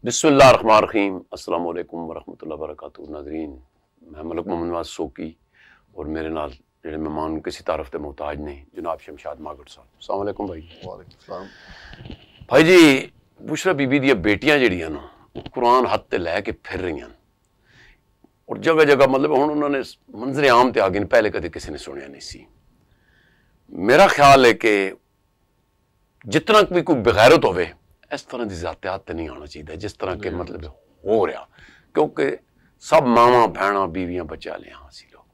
बिस्मिल्लाहिर्रहमानिर्रहीम अस्सलाम वालेकुम वरहमतुल्लाहि वबरकातुहू। नाज़रीन, मैं मलक मोहम्मद नवाज सोकी और मेरे नाल जेडे मेहमान किसी तारफ के मोहताज ने जनाब शमशाद मागड़ साहब। अस्सलाम वालेकुम भाई। वालेकुम सलाम। भाई जी, बुशरा बीबी दी बेटियां जेड़ियां ना कुरान हथ ते लैके फिर रही और जगह जगह मतलब हुण उन्होंने मंजरे आम ते आ गए, पहले कदे किसी ने सुनिया नहीं सी। मेरा ख्याल है कि जितना भी कोई बेगैरत होवे इस तरह की ज़ातियात नहीं आना चाहिए जिस तरह के मतलब हो रहा, क्योंकि सब मावा भैन बीवियां बच्चा लिया असी लोग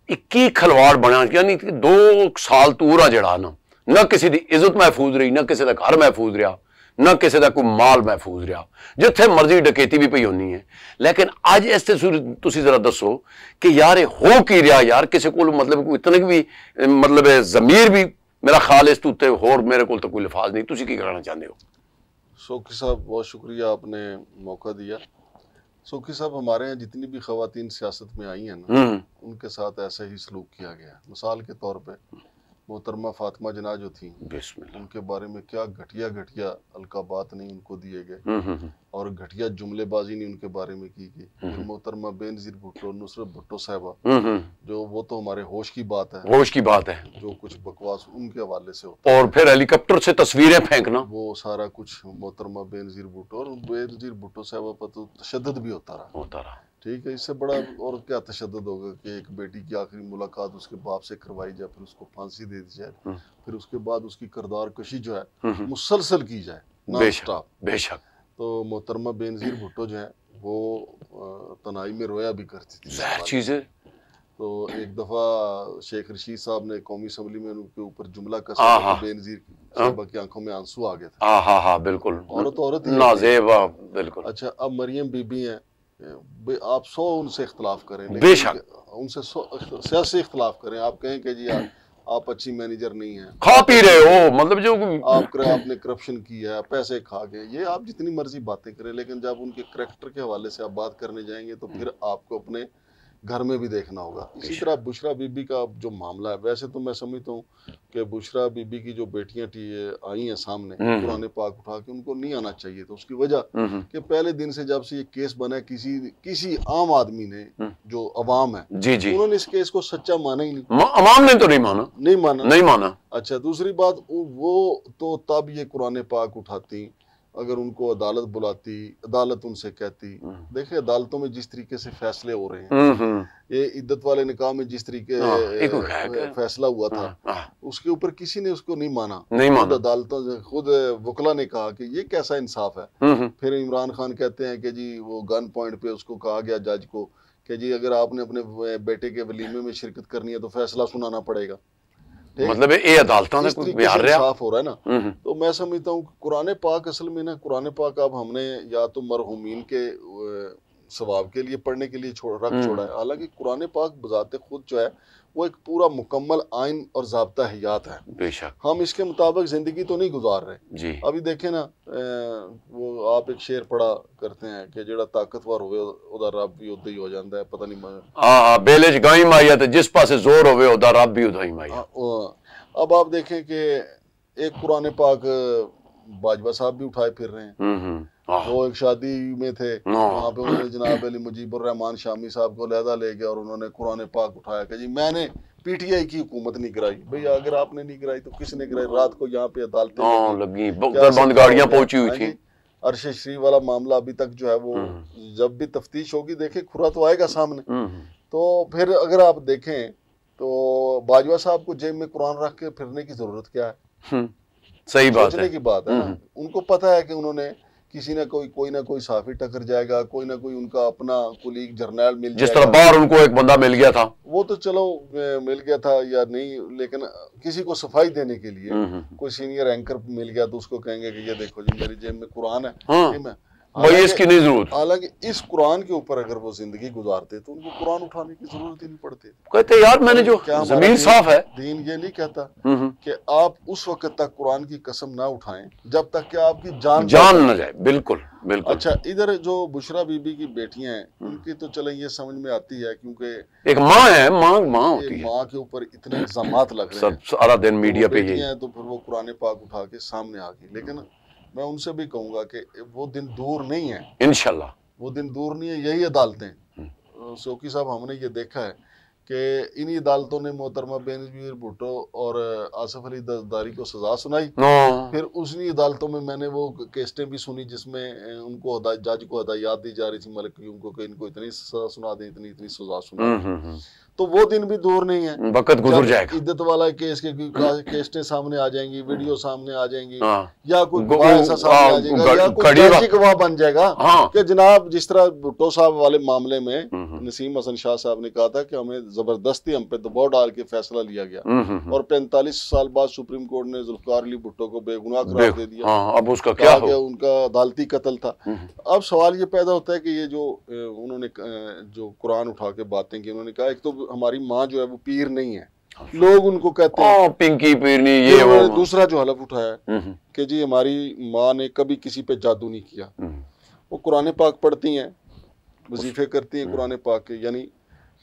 एक ही खलवाड़ बना, यानी 2 साल तूरा जड़ा ना किसी की इज्जत महफूज रही, ना किसी का घर महफूज रहा, ना किसी का कोई माल महफूज रहा, जिथे मर्जी डकैती भी पई होनी है। लेकिन अज इस तुसी जरा दसो कि यार हो की रहा, यार किसी को मतलब इतने भी मतलब जमीर भी मेरा ख्याल इस उत्ते होर मेरे को तो कोई लिफाज नहीं। तुसी की कहना चाहते हो? सोकी साहब बहुत शुक्रिया, आपने मौका दिया। सोकी साहब, हमारे यहाँ जितनी भी खवातीन सियासत में आई हैं ना, उनके साथ ऐसा ही सलूक किया गया। मिसाल के तौर पे मोहतरमा फातिमा जना जो थी, उनके बारे में क्या घटिया घटिया अलकाबात नहीं उनको दिए गए और घटिया जुमलेबाजी नहीं उनके बारे में की गई। फिर मोहतरमा बेनजीर भुट्टो, नुसरत भुट्टो साहबा, जो वो तो हमारे होश की बात है, होश की बात है, जो कुछ बकवास उनके हवाले से होता है। और फिर हेलीकॉप्टर से तस्वीरें फेंकना, वो सारा कुछ मोहतरमा बेनजीर भुट्टो और बेनजीर भुट्टो साहबा पर तो तशद्दुद भी होता रहा। ठीक है, इससे बड़ा और क्या तशद्दुद होगा कि एक बेटी की आखिरी मुलाकात उसके बाप से करवाई जाए, फिर उसको फांसी दे दी जाए, फिर उसके बाद उसकी किरदार कशी जो है मुसलसल की जाए नॉन स्टॉप। बेशक। तो मोहतरमा बेनजीर भुट्टो जो है वो तनाई में रोया भी करती थी। चीज है। तो एक दफा शेख रशीद साहब ने कौमी असम्बली में उनके ऊपर जुमला कसा, बेनजीर साहबा की आंखों में आंसू आ गए थे। हाँ बिल्कुल, औरत नाज़ेबा, बिल्कुल। अच्छा, अब मरियम बीबी है, आप 100 उनसे इख्तलाफ करें, बेशक उनसे सियासी इख्तलाफ करें, आप कहें कि जी आप अच्छी मैनेजर नहीं है, खा पी रहे हो, मतलब जो आपने करप्शन किया है, पैसे खा गए, ये आप जितनी मर्जी बातें करें, लेकिन जब उनके करैक्टर के हवाले से आप बात करने जाएंगे तो फिर आपको अपने घर में भी देखना होगा। इसी तरह बुशरा बीबी का जो मामला है, वैसे तो मैं समझता हूँ कि बुशरा बीबी की जो बेटियां आई हैं सामने कुरान पाक उठा के, उनको नहीं आना चाहिए। तो उसकी वजह कि पहले दिन से जब से ये केस बना है, किसी आम आदमी ने, जो अवाम है, उन्होंने इस केस को सच्चा माना ही नहीं। अवाम ने तो नहीं माना। अच्छा, दूसरी बात, वो तो तब ये कुरान पाक उठाती, अगर उनको अदालत बुलाती, अदालत उनसे कहती, देखिए अदालतों में जिस तरीके से फैसले हो रहे हैं, ये इद्दत वाले निकाह में जिस तरीके फैसला हुआ था, उसके ऊपर किसी ने उसको नहीं माना। खुद अदालतों, खुद वकला ने कहा कि ये कैसा इंसाफ है। फिर इमरान खान कहते हैं कि जी वो गन पॉइंट पे उसको कहा गया जज को कि जी अगर आपने अपने बेटे के वलीमे में शिरकत करनी है तो फैसला सुनाना पड़ेगा। मतलब ये अदालतों ने कोई बिहार साफ हो रहा है ना। तो मैं समझता हूँ कुरान पाक असल में ना, कुरान पाक अब हमने या तो मरहूमीन के सवाब के लिए पढ़ने के लिए रख छोड़ा है। हालांकि कुरान पाक बजाते खुद जो है वो एक पूरा मुकम्मल आइन और ज़ाब्ता हयात है। बेशक हम इसके मुताबिक जिंदगी तो नहीं गुजार रहे जी। अभी देखें ना, वो आप एक शेर पढ़ा करते हैं कि जेड़ा ताकतवर होवे ओदा रब भी उदा ही हो जाता है, पता नहीं। बेले गाई माया तो जिस पासे जोर होवे ओदा रब भी उदा ही माया। अब आप देखें कि एक कुरान पाक बाजवा साहब भी उठाए फिर रहे हैं। वो एक शादी में थे, वहाँ पे उन्होंने जनाब अली मुजीबुर रहमान शामी साहब को लहदा ले गया और उन्होंने कुरान पाक उठाया कि जी मैंने पीटीआई की हुकूमत नहीं कराई। भैया अगर आपने नहीं कराई तो किसने कराई? रात को यहाँ पे अदालतें लगी, बंद गाड़ियां पहुंची हुई थी। अरशे शरीफ वाला मामला अभी तक जो है वो जब भी तफ्तीश होगी देखे खुरा तो आएगा सामने। तो फिर अगर आप देखें तो बाजवा साहब को जेब में कुरान रख के फिरने की जरूरत क्या है? सही बात सोचने की बात है ना। उनको पता है कि उन्होंने किसी ना कोई साफी टकर जाएगा, कोई ना कोई उनका अपना कुलीग जर्नैल मिल जाएगा। जिस तरह बाहर उनको एक बंदा मिल गया था, वो तो चलो मिल गया था या नहीं, लेकिन किसी को सफाई देने के लिए कोई सीनियर एंकर मिल गया तो उसको कहेंगे कि ये देखो जी मेरी जेब में कुरान है, इसकी नहीं जरूरत। हालांकि इस कुरान के ऊपर अगर वो जिंदगी गुजारते तो उनको कुरान उठाने की जरूरत ही नहीं पड़ती। कहते यार मैंने जो जमीन साफ है। दीन ये नहीं कहता कि आप उस वक्त तक कुरान की कसम ना उठाएं जब तक कि आपकी जान न जाए। बिल्कुल बिल्कुल। अच्छा, इधर जो बुशरा बीबी की बेटियां हैं उनकी तो चले ये समझ में आती है, क्योंकि एक माँ है, माँ होती है, माँ के ऊपर इतने इल्जामात लग रहे हैं सारा दिन मीडिया पे ही है, तो फिर वो कुरान पाक उठा के सामने आ गई। लेकिन मैं उनसे भी कहूंगा कि वो दिन दूर नहीं है, इंशाल्लाह वो दिन दूर नहीं है। यही अदालतें शौकी साहब, हमने ये देखा है कि इन्हीं अदालतों ने मोहतरमा बेनज़ीर भुट्टो और आसिफ अली जरदारी को सजा सुनाई। फिर उसी अदालतों में मैंने वो केसें भी सुनी जिसमें उनको जज को हदायत दी जा रही थी मलकियों को कि इनको इतनी सजा सुना दें, इतनी इतनी सजा सुना दें। तो वो दिन भी दूर नहीं है, वक्त गुजर जाएगा। इद्दत वाला केस के केसें सामने आ जाएंगी, वीडियो सामने आ जाएंगी, या कोई गवाह ऐसा सामने आ जाएगा, या कोई जज गवाह बन जाएगा कि जनाब जिस तरह भुट्टो साहब वाले मामले में नसीम हसन शाह साहब ने कहा था कि हमें जबरदस्ती हम पे दबाव डाल के फैसला लिया गया और 45 साल बाद सुप्रीम कोर्ट ने जुल्फिकार अली भुट्टो को बेगुनाह करार दे दिया। अब उसका क्या हो? उनका अदालती कत्ल था। अब सवाल ये पैदा होता है कि ये जो उन्होंने जो कुरान उठा के बातें की, उन्होंने कहा एक तो हमारी माँ जो है वो पीर नहीं है, लोग उनको कहते हैं पिंकी पीर नहीं, ये वो। दूसरा जो हलफ उठाया कि जी हमारी माँ ने कभी किसी पे जादू नहीं किया। वो कुरान पाक पढ़ती हैं, वजीफे करती हैं कुरान पाक के, यानी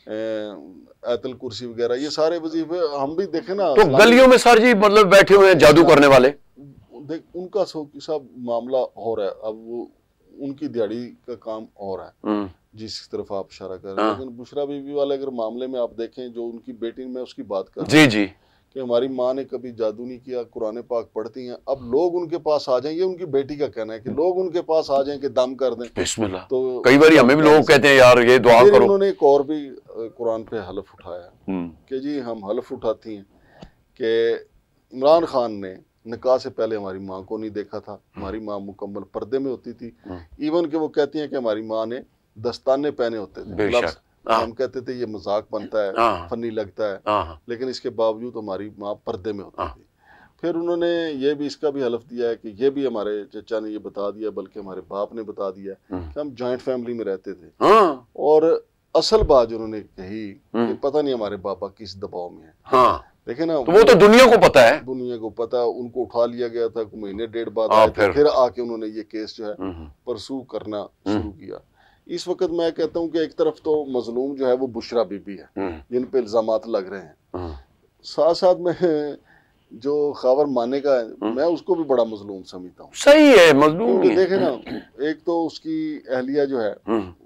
आयतुल कुर्सी वगैरह, ये सारे वजीफे हम भी देखें ना। तो गलियों में सर जी मतलब बैठे हुए हैं जादू करने वाले, देख उनका सब मामला हो रहा है। अब वो उनकी दिहाड़ी का काम हो रहा है जिस तरफ आप इशारा कर रहे हैं। लेकिन बुशरा बीबी वाले अगर मामले में आप देखें, जो उनकी बेटी, मैं उसकी बात कर रहा हूं जी कि हमारी माँ ने कभी जादू नहीं किया, कुरान पाक पढ़ती हैं। अब लोग उनके पास आ जाएं, ये उनकी बेटी का कहना है कि लोग उनके पास आ जाएं कि दम कर दें। बिस्मिल्लाह। तो कई बार हमें भी लोग कहते हैं यार ये दुआ करो। उन्होंने एक और भी कुरान पे हलफ उठाया कि जी हम हलफ उठाती हैं कि इमरान खान ने निकाह से पहले हमारी माँ को नहीं देखा था, हमारी माँ मुकम्मल पर्दे में होती थी। इवन के वो कहती हैं कि हमारी माँ ने दस्ताने पहने होते थे। हम कहते थे ये मजाक बनता है, फनी लगता है, लेकिन इसके बावजूद हमारी माँ पर्दे में होती थी। फिर उन्होंने ये भी इसका भी हलफ दिया है कि ये भी हमारे चचा ने ये बता दिया, बल्कि हमारे बाप ने बता दिया कि हम जॉइंट फैमिली में रहते थे। और असल बात जो उन्होंने कही कि पता नहीं हमारे पापा किस दबाव में है। देखे ना, तो वो तो दुनिया को पता है, दुनिया को पता है। उनको उठा लिया गया था, महीने डेढ़ बाद आए थे, फिर आके उन्होंने ये केस जो है परसू करना शुरू किया। इस वक्त मैं कहता हूँ कि एक तरफ तो मजलूम जो है वो बुशरा बीबी है जिन पे इल्जामात लग रहे हैं, साथ साथ में जो खबर माने का है मैं उसको भी बड़ा मजलूम समझता हूँ। सही है, मजलूम है। देखे ना, एक तो उसकी अहलिया जो है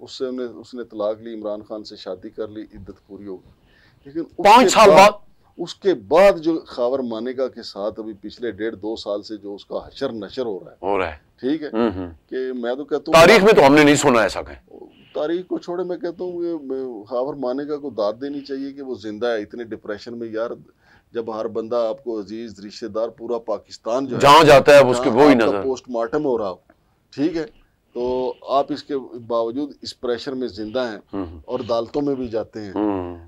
उससे उसने तलाक ली, इमरान खान से शादी कर ली, इद्दत पूरी हो गई। लेकिन 5 साल बाद उसके बाद जो खबर मानेगा के साथ अभी पिछले 1.5-2 साल से जो उसका हशर नशर हो रहा है, ठीक है, कि मैं तो कहता हूँ तारीख में तो हमने नहीं सुना ऐसा कहीं। तारीख को छोड़े, मैं कहता हूँ खबर मानेगा को दाद देनी चाहिए कि वो जिंदा है। इतने डिप्रेशन में यार, जब हर बंदा आपको अजीज रिश्तेदार पूरा पाकिस्तान जो है जहाँ जाता है उसके वो ही नजर पोस्टमार्टम हो रहा हो, ठीक है, तो आप इसके बावजूद इस प्रेशर में जिंदा हैं और अदालतों में भी जाते हैं,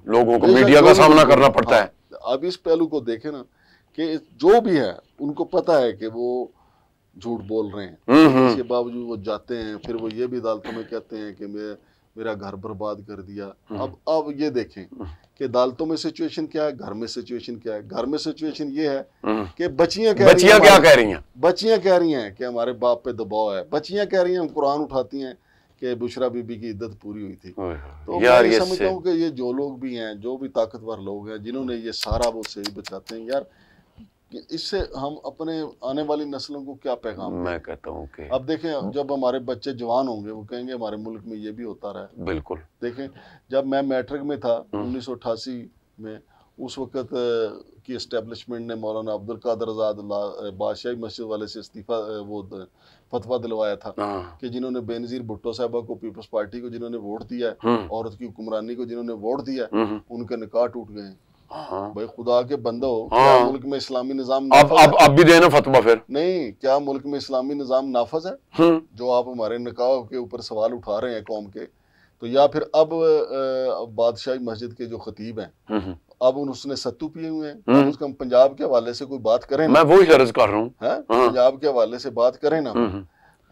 लोगों को मीडिया का सामना करना पड़ता है। अब इस पहलू को देखें ना कि जो भी है उनको पता है कि वो झूठ बोल रहे हैं, इसके बावजूद वो जाते हैं, फिर वो ये भी अदालतों में कहते हैं कि मेरा घर बर्बाद कर दिया। अब ये देखें कि अदालतों में सिचुएशन क्या है, घर में सिचुएशन क्या है। घर में सिचुएशन ये है कि बच्चियां क्या कह रही हैं, बच्चियां कह रही हैं कि हमारे बाप पे दबाव है, बच्चियां कह रही हैं, हम कुरान उठाती हैं कि बुशरा बीबी की इद्दत पूरी हुई थी। तो मैं ये समझता हूँ कि ये जो लोग भी हैं, जो भी ताकतवर लोग हैं जिन्होंने ये सारा वो सही बचाते हैं, यार इससे हम अपने आने वाली नस्लों को क्या पैगाम दें? मैं कहता हूँ कि अब देखें, जब हमारे बच्चे जवान होंगे वो कहेंगे हमारे मुल्क में ये भी होता रहा है। बिल्कुल। देखें, जब मैं मैट्रिक में था 1988 में, उस वक्त की एस्टेब्लिशमेंट ने मौलाना अब्दुल कादर आज़ाद बादशाही मस्जिद वाले से इस्तीफा वो फतवा दिलवाया था कि जिन्होंने बेनज़ीर भुट्टो साहबा को, पीपल्स पार्टी को जिन्होंने वोट दिया है, औरत की हुक्मरानी को जिन्होंने वोट दिया है, उनके निकाह टूट गए। भाई खुदा के बंदो, क्या मुल्क में इस्लामी निजाम अब भी देना फतवा? फिर नहीं, क्या मुल्क में इस्लामी निजाम नाफज है? जो आप हमारे निकाह के ऊपर सवाल उठा रहे हैं कौम के, तो या फिर अब बादशाही मस्जिद के जो खतीब हैं अब उसने सत्तू पिए हुए हैं। उसका पंजाब के हवाले से कोई बात करें, मैं वही अर्ज कर रहा हूँ, पंजाब के हवाले से बात करें ना।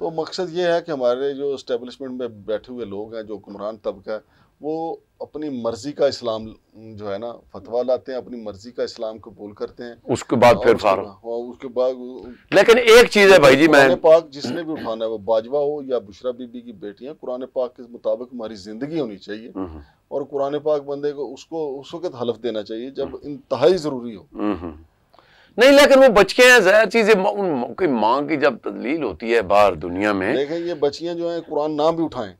तो मकसद ये है कि हमारे जो एस्टेब्लिशमेंट में बैठे हुए लोग हैं, जो हुक्मरान तबका है, वो अपनी मर्जी का इस्लाम जो है ना फतवा लाते हैं, अपनी मर्जी का इस्लाम कबूल करते हैं, उसके बाद फिर उसके बाद। लेकिन एक चीज है भाई जी, मैं पाक जिसने भी उठाना है, वो बाजवा हो या बुशरा बीबी की बेटियां, कुरान पाक के मुताबिक हमारी जिंदगी होनी चाहिए और कुरान पाक बंदे को उसको उस वक्त हलफ देना चाहिए जब इंतहाई जरूरी हो। नहीं, लेकिन वो बच्चे हैं, ज़ाहिर चीज़ें उनकी माँ की जब तदलील होती है बाहर दुनिया में। देखें ये बच्चियां जो हैं कुरान नाम भी उठाएं,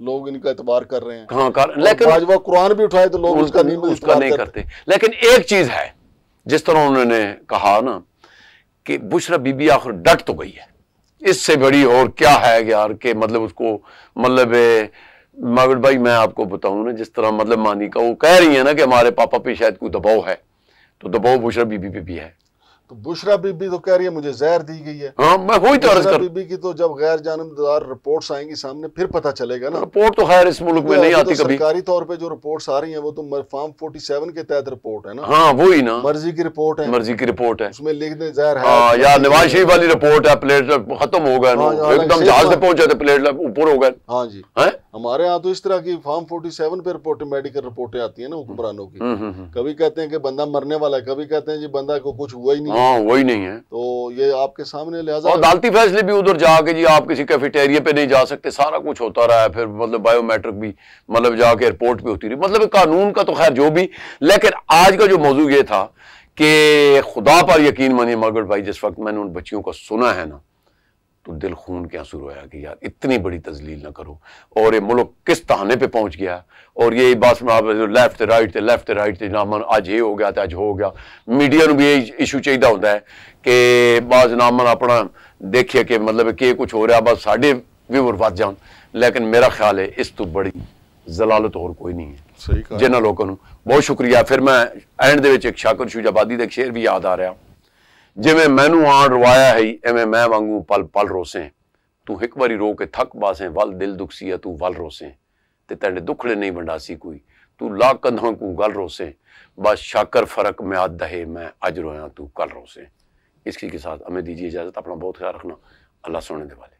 लोग इनका एतबार कर रहे हैं। हाँ, लेकिन बाजवा कुरान भी उठाए तो लोग उसका नहीं करते। लेकिन एक चीज़ है, जिस तरह उन्होंने कहा ना कि बुशरा बीबी आखिर डट तो गई है, इससे बड़ी और क्या है यार, कि मतलब उसको मतलब मगर भाई मैं आपको बताऊं ना, जिस तरह मतलब मानी का वो कह रही है ना कि हमारे पापा पे शायद कोई दबाव है, तो दबाव बुशरा बीबी पे भी है। तो बुशरा बीबी तो कह रही है मुझे जहर दी गई है। हाँ, मैं वही तो अर्ज कर, बीबी की तो जब गैर जानबदार रिपोर्ट्स आएंगी सामने फिर पता चलेगा ना। रिपोर्ट तो खैर इस मुल्क में नहीं आती तो कभी। सरकारी तौर पे जो रिपोर्ट्स आ रही हैं वो तो फॉर्म 47 के तहत रिपोर्ट है ना। हाँ वही ना, मर्जी की रिपोर्ट है, मर्जी की रिपोर्ट है, उसमें लिख दे जहर है। हाँ, या नवाज शरीफ वाली रिपोर्ट है, प्लेटलेट खत्म हो गए, एकदम जहाज से पहुंचे थे, प्लेटलेट ऊपर हो गए। हाँ जी, हमारे यहाँ तो इस तरह की फॉर्म 47 पे रिपोर्ट, मेडिकल रिपोर्टें आती है ना हुक्मरानों की। कभी कहते हैं कि बंदा मरने वाला है, कभी कहते हैं जी बंदा को कुछ हुआ ही नहीं। हाँ वही नहीं है, तो ये आपके सामने लिहाजा। और अदालती फैसले भी उधर जाके जी आप किसी कैफेटेरिया पे नहीं जा सकते, सारा कुछ होता रहा है। फिर मतलब बायोमेट्रिक भी मतलब जाके रिपोर्ट भी होती रही, मतलब कानून का तो खैर जो भी। लेकिन आज का जो मौजू ये था कि खुदा पर यकीन मानिए मगर भाई, जिस वक्त मैंने उन बच्चियों को सुना है ना, तो दिल खून के आंसू रोया कि यार इतनी बड़ी तजलील ना करो, और ये मुल्क किस तहाने पे पहुंच गया। और ये बस लेफ्ट राइट थे नामन, अज ये हो गया तो अज हो गया। मीडिया ਨੂੰ भी ये इशू चाहिए होता है कि बाज नामन अपना देखिए कि मतलब कि कुछ हो रहा, बस साढ़े व्यूअर वध जान। लेकिन मेरा ख्याल है इस तो बड़ी जलालत और कोई नहीं है। सही कहा जिन्होंने लोगों को बहुत शुक्रिया। फिर मैं एंड दे विच एक शाकिर शुजाबादी का एक शेर भी याद आ रहा, जिमें मैनू आन रवाया है एवें मैं वांगू पल पल रोसें, तू एक बारी रो के थक बासें वल दिल दुखसी है तू वल रोसें, ते तेरे दुखड़े नहीं वंडासी कोई, तू ला कंधा को गल रोसें, बस शाकर फर्क में आद दहे मैं अज रोया तू कल रोसें। इसकी के साथ हमें दीजिए इजाजत, अपना बहुत ख्याल रखना। अल्लाह सुनने दे वाले।